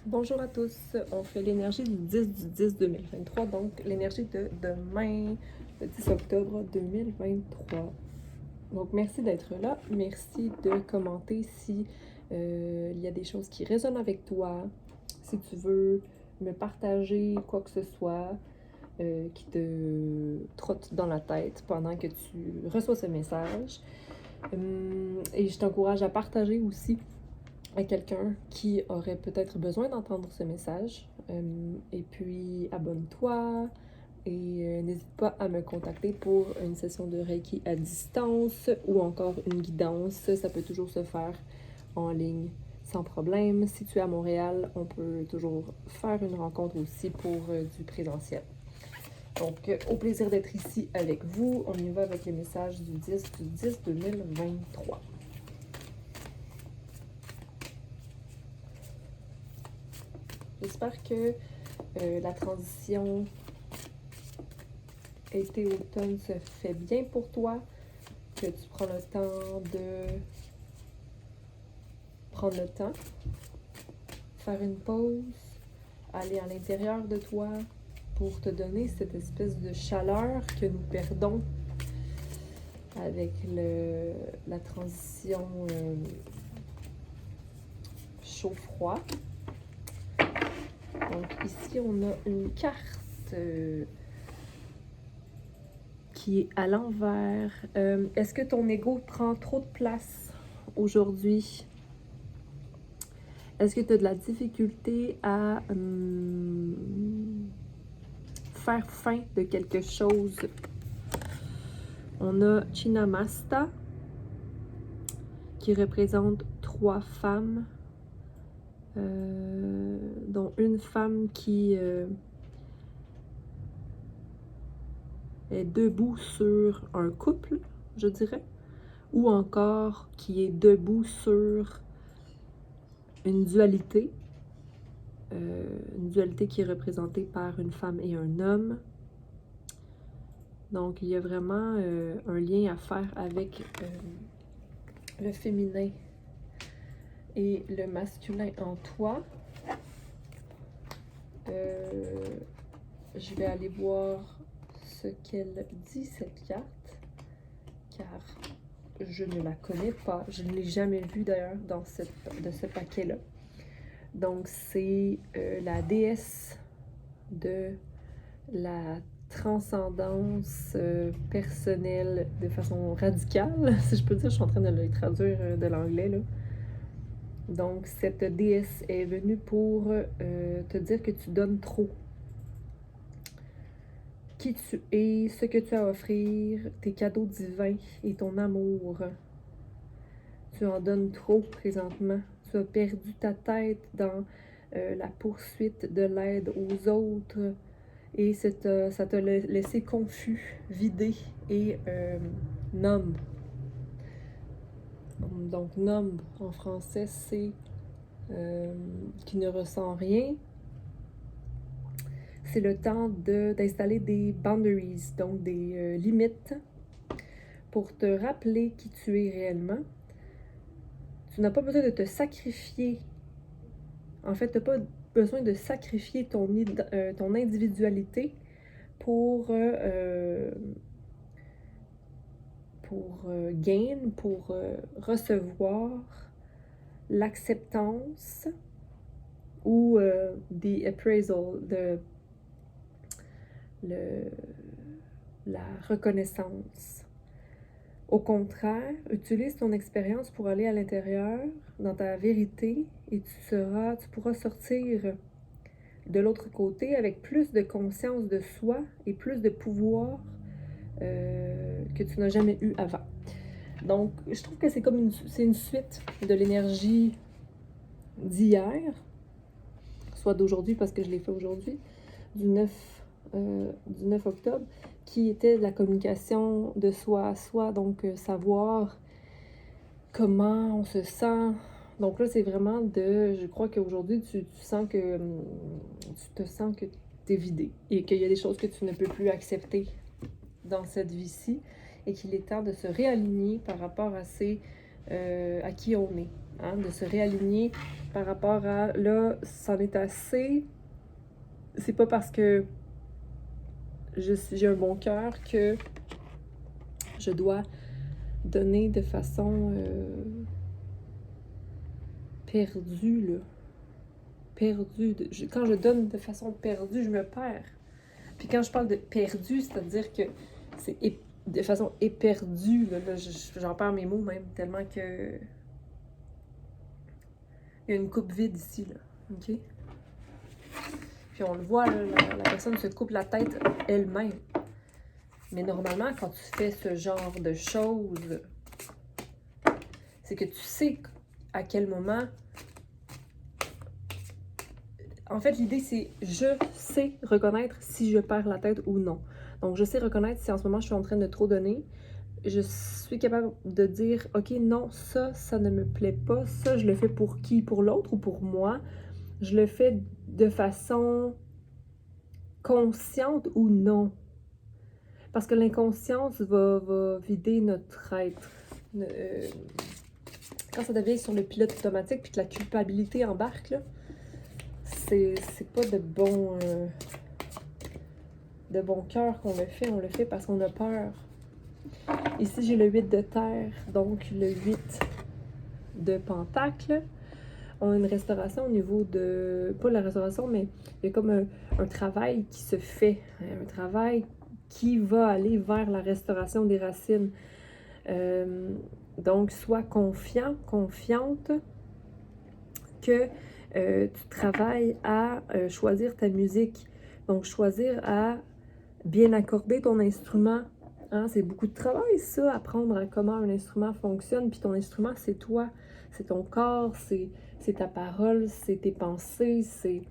Bonjour à tous, on fait l'énergie du 10/10/2023, donc l'énergie de demain, le 10 octobre 2023. Donc merci d'être là, merci de commenter si il y a des choses qui résonnent avec toi, si tu veux me partager quoi que ce soit qui te trotte dans la tête pendant que tu reçois ce message. Et je t'encourage à partager aussi à quelqu'un qui aurait peut-être besoin d'entendre ce message. Et puis, abonne-toi et n'hésite pas à me contacter pour une session de Reiki à distance ou encore une guidance. Ça peut toujours se faire en ligne sans problème. Si tu es à Montréal, on peut toujours faire une rencontre aussi pour du présentiel. Donc, au plaisir d'être ici avec vous. On y va avec les messages du 10/10/2023. J'espère que la transition été-automne se fait bien pour toi, que tu prends le temps de prendre le temps, faire une pause, aller à l'intérieur de toi pour te donner cette espèce de chaleur que nous perdons avec la transition chaud-froid. Donc ici, on a une carte qui est à l'envers. Est-ce que ton ego prend trop de place aujourd'hui? Est-ce que tu as de la difficulté à faire fin de quelque chose? On a Chinamasta qui représente 3 femmes, dont une femme qui est debout sur un couple, je dirais, ou encore qui est debout sur une dualité qui est représentée par une femme et un homme. Donc, il y a vraiment un lien à faire avec le féminin et le masculin en toi. Je vais aller voir ce qu'elle dit, cette carte, car je ne la connais pas. Je ne l'ai jamais vue d'ailleurs de ce paquet-là. Donc, c'est la déesse de la transcendance personnelle de façon radicale, si je peux dire. Je suis en train de le traduire de l'anglais, là. Donc, cette déesse est venue pour te dire que tu donnes trop. Qui tu es, ce que tu as à offrir, tes cadeaux divins et ton amour. Tu en donnes trop présentement. Tu as perdu ta tête dans la poursuite de l'aide aux autres. Et ça t'a laissé confus, vidé et numb. Donc, numb en français, c'est qui ne ressent rien. C'est le temps d'installer des boundaries, donc des limites, pour te rappeler qui tu es réellement. Tu n'as pas besoin de te sacrifier. En fait, tu n'as pas besoin de sacrifier ton individualité pour gain, pour recevoir l'acceptance ou the appraisal, la reconnaissance. Au contraire, utilise ton expérience pour aller à l'intérieur, dans ta vérité, et tu pourras sortir de l'autre côté avec plus de conscience de soi et plus de pouvoir que tu n'as jamais eu avant. Donc, je trouve que c'est comme une suite de l'énergie d'hier, soit d'aujourd'hui parce que je l'ai fait aujourd'hui, du 9 octobre, qui était la communication de soi à soi, donc savoir comment on se sent. Donc là, c'est vraiment je crois qu'aujourd'hui, tu te sens que tu es vidé et qu'il y a des choses que tu ne peux plus accepter dans cette vie-ci et qu'il est temps de se réaligner par rapport à qui on est. hein, de se réaligner par rapport à là, c'en est assez. C'est pas parce que j'ai un bon cœur que je dois donner de façon perdue, là. Perdue. Quand je donne de façon perdue, je me perds. Puis quand je parle de perdu, c'est-à-dire que c'est de façon éperdue, là, j'en perds mes mots même, tellement que il y a une coupe vide ici, là, ok? Puis on le voit, là, la personne se coupe la tête elle-même. Mais normalement, quand tu fais ce genre de choses, c'est que tu sais à quel moment... En fait, l'idée, c'est je sais reconnaître si je perds la tête ou non. Donc, je sais reconnaître si en ce moment, je suis en train de trop donner. Je suis capable de dire, OK, non, ça ne me plaît pas. Ça, je le fais pour qui? Pour l'autre ou pour moi? Je le fais de façon consciente ou non? Parce que l'inconscience va vider notre être. Quand ça devient sur le pilote automatique puis que la culpabilité embarque, là, c'est pas de bon cœur qu'on le fait. On le fait parce qu'on a peur. Ici, j'ai le 8 de terre, donc le 8 de pentacle. On a une restauration au niveau de... Pas la restauration, mais il y a comme un travail qui se fait. Un travail qui va aller vers la restauration des racines. Donc, sois confiant, confiante que tu travailles à choisir ta musique. Donc, choisir à bien accorder ton instrument. Hein? C'est beaucoup de travail, ça, apprendre à comment un instrument fonctionne. Puis ton instrument, c'est toi, c'est ton corps, c'est ta parole, c'est tes pensées, c'est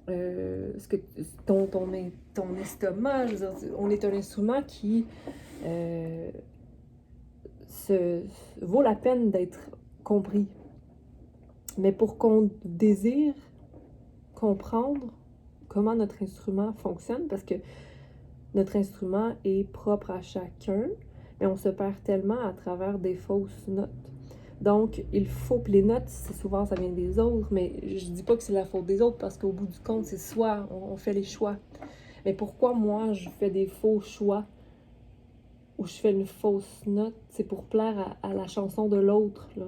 ce que ton estomac. Je veux dire, on est un instrument qui vaut la peine d'être compris. Mais pour qu'on désire comprendre comment notre instrument fonctionne, parce que notre instrument est propre à chacun, mais on se perd tellement à travers des fausses notes. Donc, il faut que les notes, souvent ça vient des autres, mais je dis pas que c'est la faute des autres parce qu'au bout du compte, c'est soit on fait les choix. Mais pourquoi moi je fais des faux choix ou je fais une fausse note? C'est pour plaire à la chanson de l'autre, là.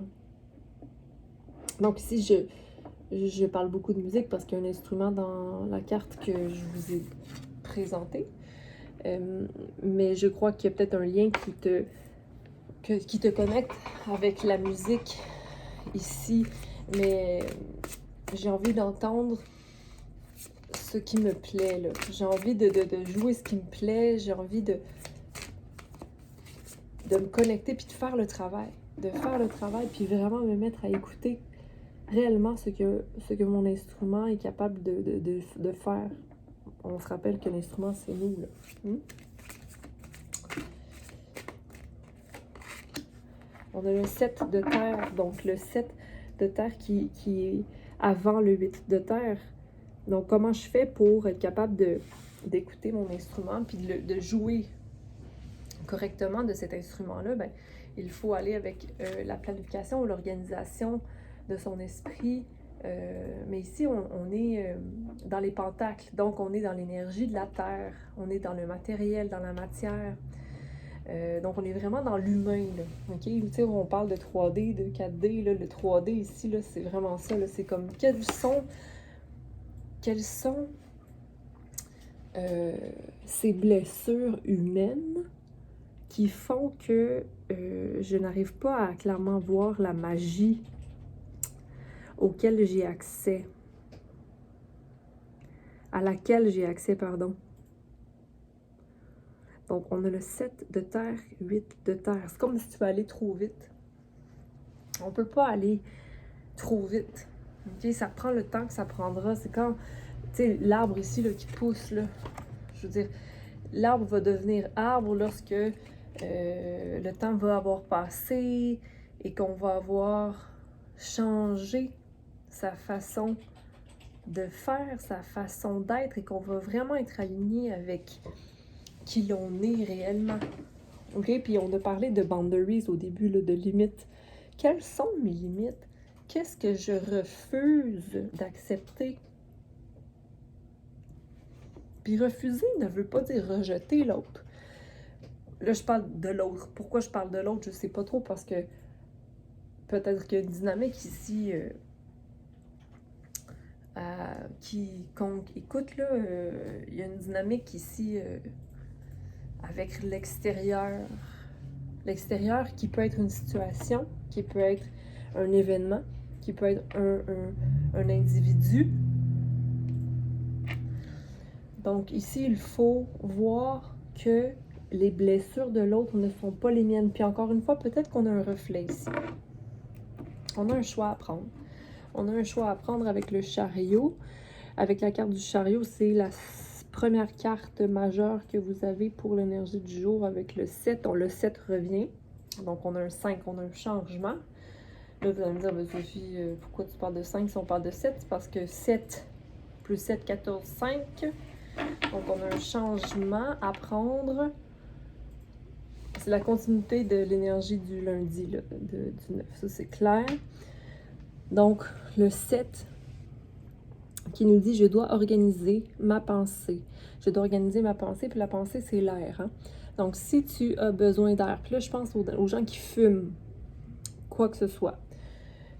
Donc ici, je parle beaucoup de musique parce qu'il y a un instrument dans la carte que je vous ai présenté. Mais je crois qu'il y a peut-être un lien qui te connecte avec la musique ici. Mais j'ai envie d'entendre ce qui me plaît, là. J'ai envie de jouer ce qui me plaît. J'ai envie de me connecter puis de faire le travail. De faire le travail puis vraiment me mettre à écouter réellement ce que mon instrument est capable de faire. On se rappelle que l'instrument, c'est nous, là. On a le 7 de terre, donc le 7 de terre qui est avant le 8 de terre. Donc, comment je fais pour être capable d'écouter mon instrument puis de jouer correctement de cet instrument-là? Ben, il faut aller avec la planification ou l'organisation de son esprit. Mais ici, on est dans les pentacles, donc on est dans l'énergie de la terre, on est dans le matériel, dans la matière. Donc, on est vraiment dans l'humain, là. OK? Tu sais, on parle de 3D, de 4D, là, le 3D ici, là, c'est vraiment ça, là. C'est comme, quelles sont ces blessures humaines qui font que je n'arrive pas à clairement voir la magie auquel j'ai accès. À laquelle j'ai accès, pardon. Donc, on a le 7 de terre, 8 de terre. C'est comme si tu veux aller trop vite. On ne peut pas aller trop vite. Okay? Ça prend le temps que ça prendra. C'est quand, tu sais, l'arbre ici là, qui pousse, là. Je veux dire, l'arbre va devenir arbre lorsque le temps va avoir passé et qu'on va avoir changé sa façon de faire, sa façon d'être et qu'on va vraiment être aligné avec qui l'on est réellement. OK? Puis on a parlé de boundaries au début, là, de limites. Quelles sont mes limites? qu'est-ce que je refuse d'accepter? Puis refuser ne veut pas dire rejeter l'autre. Là, je parle de l'autre. Pourquoi je parle de l'autre, je sais pas trop, parce que peut-être qu'il y a une dynamique ici écoute, là, il y a une dynamique ici avec l'extérieur. L'extérieur qui peut être une situation, qui peut être un événement, qui peut être un individu. Donc ici, il faut voir que les blessures de l'autre ne sont pas les miennes. Puis encore une fois, peut-être qu'on a un reflet ici. On a un choix à prendre. On a un choix à prendre avec le chariot. Avec la carte du chariot, c'est la première carte majeure que vous avez pour l'énergie du jour avec le 7. Le 7 revient. Donc on a un 5, on a un changement. Là, vous allez me dire, Sophie, pourquoi tu parles de 5 si on parle de 7? C'est parce que 7 plus 7, 14, 5. Donc on a un changement à prendre. C'est la continuité de l'énergie du lundi, là, du 9. Ça, c'est clair. Donc, le 7 qui nous dit « Je dois organiser ma pensée ». Je dois organiser ma pensée, puis la pensée, c'est l'air. Hein? Donc, si tu as besoin d'air, puis là, je pense aux gens qui fument, quoi que ce soit.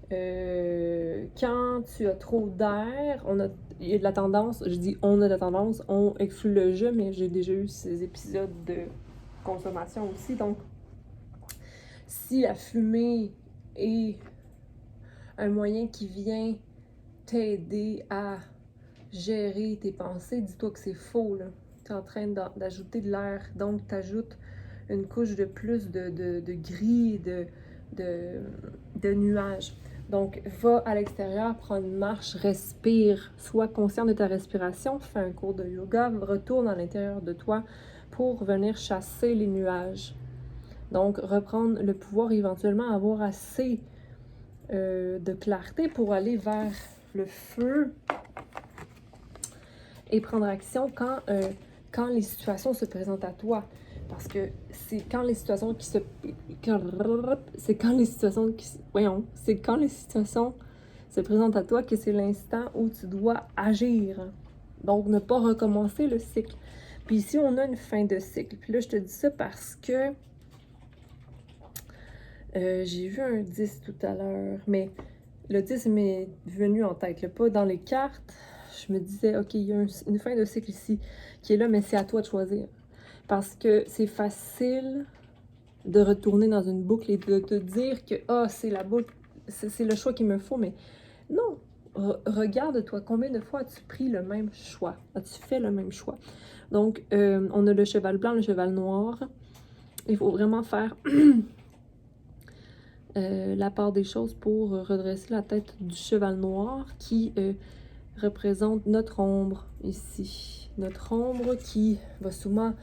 Quand tu as trop d'air, il y a de la tendance, je dis on a de la tendance, on exclut le je, mais j'ai déjà eu ces épisodes de consommation aussi. Donc, si la fumée est un moyen qui vient t'aider à gérer tes pensées, dis-toi que c'est faux, là. Tu es en train d'ajouter de l'air, donc tu ajoutes une couche de plus de gris, de nuages. Donc, va à l'extérieur, prends une marche, respire, sois conscient de ta respiration, fais un cours de yoga, retourne à l'intérieur de toi pour venir chasser les nuages. Donc, reprendre le pouvoir, éventuellement avoir assez de clarté pour aller vers le feu et prendre action quand les situations se présentent à toi. Parce que c'est quand les situations se présentent à toi que c'est l'instant où tu dois agir. Donc, ne pas recommencer le cycle. Puis ici, on a une fin de cycle. Puis là, je te dis ça parce que j'ai vu un 10 tout à l'heure, mais le 10 m'est venu en tête, là, pas dans les cartes. Je me disais, OK, il y a une fin de cycle ici qui est là, mais c'est à toi de choisir. Parce que c'est facile de retourner dans une boucle et de te dire que c'est la boucle, c'est le choix qu'il me faut, mais non. Regarde-toi, combien de fois as-tu pris le même choix? As-tu fait le même choix? Donc, on a le cheval blanc, le cheval noir. Il faut vraiment faire la part des choses pour redresser la tête du cheval noir qui représente notre ombre ici. Notre ombre qui va souvent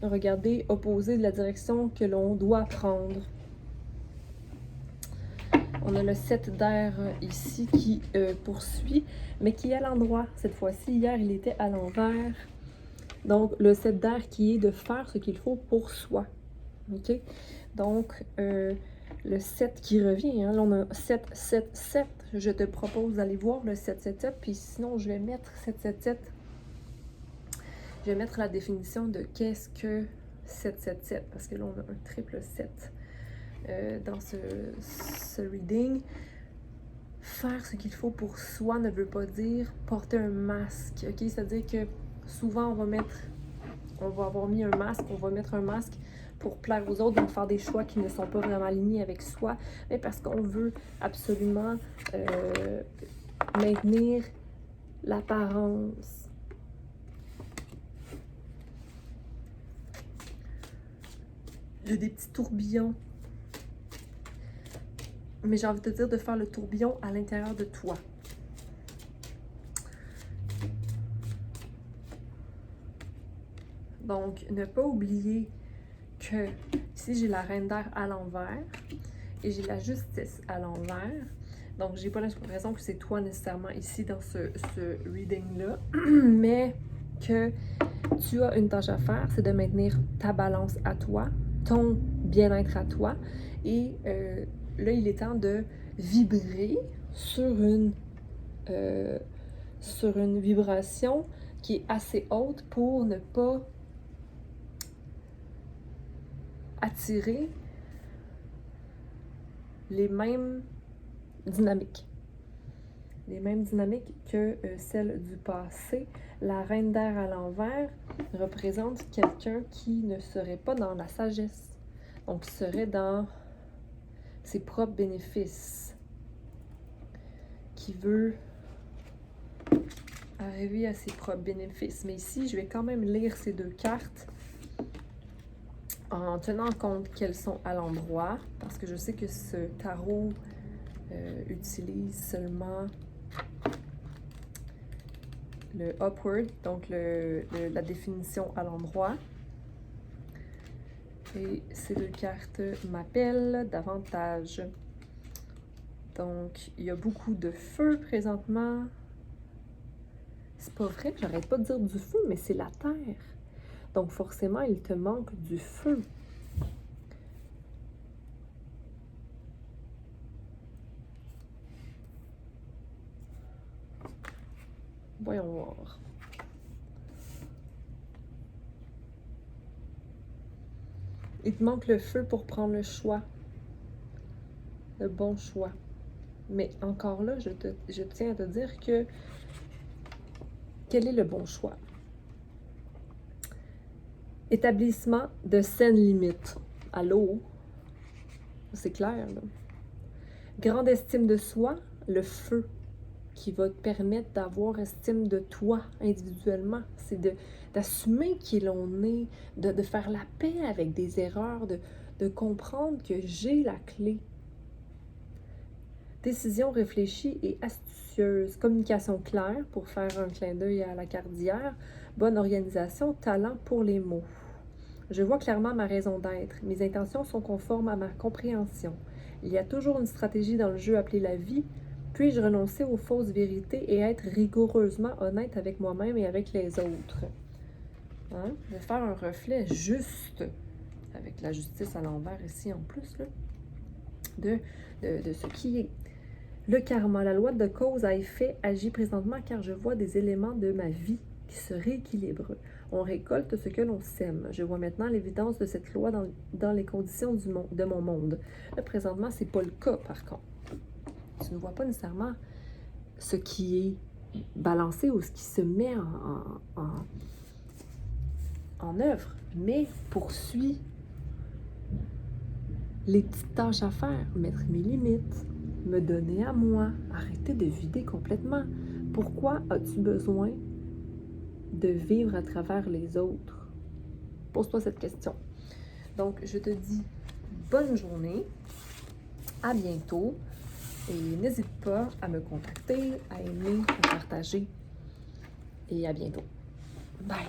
regarder opposé de la direction que l'on doit prendre. On a le 7 d'air ici qui poursuit, mais qui est à l'endroit cette fois-ci. Hier, il était à l'envers. Donc, le 7 d'air qui est de faire ce qu'il faut pour soi. OK? Donc, le 7 qui revient, hein, là on a 7, 7, 7. Je te propose d'aller voir le 7, 7, 7. Puis sinon, je vais mettre 7, 7, 7. Je vais mettre la définition de qu'est-ce que 7, 7, 7. Parce que là, on a un triple 7 dans ce reading. Faire ce qu'il faut pour soi ne veut pas dire porter un masque. OK? C'est-à-dire que souvent, on va avoir mis un masque, on va mettre un masque pour plaire aux autres, donc faire des choix qui ne sont pas vraiment alignés avec soi, mais parce qu'on veut absolument maintenir l'apparence. Il y a des petits tourbillons. Mais j'ai envie de te dire de faire le tourbillon à l'intérieur de toi. Donc, ne pas oublier que ici, j'ai la reine d'air à l'envers et j'ai la justice à l'envers. Donc, j'ai pas l'impression que c'est toi nécessairement ici dans ce reading-là, mais que tu as une tâche à faire, c'est de maintenir ta balance à toi, ton bien-être à toi. Et là, il est temps de vibrer sur une vibration qui est assez haute pour ne pas attirer les mêmes dynamiques. Les mêmes dynamiques que celles du passé. La reine d'air à l'envers représente quelqu'un qui ne serait pas dans la sagesse, donc qui serait dans ses propres bénéfices, qui veut arriver à ses propres bénéfices. Mais ici, je vais quand même lire ces deux cartes en tenant compte qu'elles sont à l'endroit, parce que je sais que ce tarot utilise seulement le upward, donc la définition à l'endroit. Et ces deux cartes m'appellent davantage. Donc, il y a beaucoup de feu présentement. C'est pas vrai, j'arrête pas de dire du feu, mais c'est la terre. Donc, forcément, il te manque du feu. Voyons voir. Il te manque le feu pour prendre le choix. Le bon choix. Mais encore là, je tiens à te dire que quel est le bon choix? Établissement de saines limites. Allô? C'est clair, là. Grande estime de soi, le feu qui va te permettre d'avoir estime de toi individuellement. C'est d'assumer qui l'on est, de faire la paix avec des erreurs, de comprendre que j'ai la clé. Décision réfléchie et astucieuse. Communication claire, pour faire un clin d'œil à la carte d'hier. Bonne organisation, talent pour les mots. Je vois clairement ma raison d'être. Mes intentions sont conformes à ma compréhension. Il y a toujours une stratégie dans le jeu appelée la vie. Puis-je renoncer aux fausses vérités et être rigoureusement honnête avec moi-même et avec les autres? Hein? De faire un reflet juste, avec la justice à l'envers ici en plus, là, de ce qui est. Le karma, la loi de cause à effet, agit présentement car je vois des éléments de ma vie qui se rééquilibrent. On récolte ce que l'on sème. Je vois maintenant l'évidence de cette loi dans les conditions de mon monde. Là, présentement, c'est pas le cas, par contre. Tu ne vois pas nécessairement ce qui est balancé ou ce qui se met en œuvre, mais poursuis les petites tâches à faire, mettre mes limites, me donner à moi, arrêter de vider complètement. Pourquoi as-tu besoin de vivre à travers les autres? Pose-toi cette question. Donc, je te dis bonne journée, à bientôt, et n'hésite pas à me contacter, à aimer, à partager, et à bientôt. Bye!